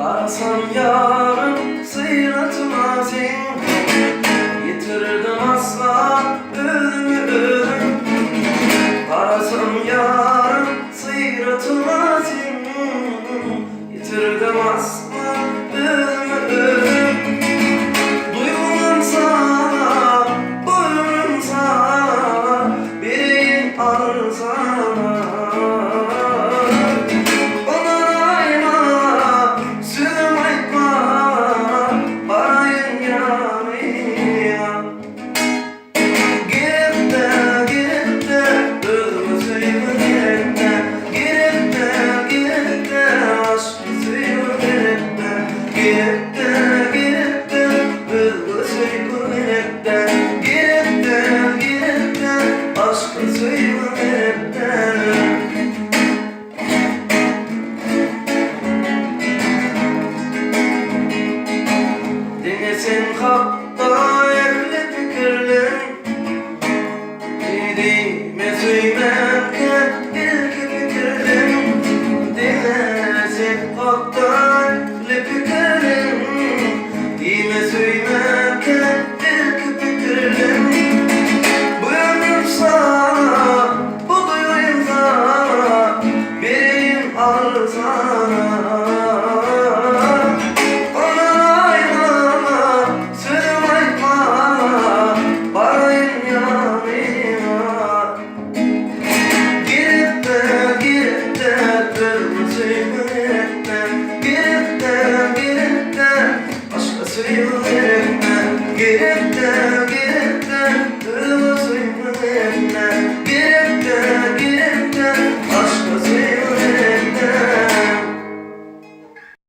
Arasam yarın sıyratıma sen, yitirdim asla ölüm. Arasam yarın sıyratıma sen, yitirdim asla ölüm. Duygularım sana, bu ömrüm sana, bireyin ağır sana. Dinlesin hatta yerli fikirlerin, dediğime söylerken ilk fikirlerin. Dinlesin hatta yerli fikirlerin, dediğime söylerken ilk fikirlerin. Bu ömrüm sana, bu duyuyum sana, bireyim ağır sana.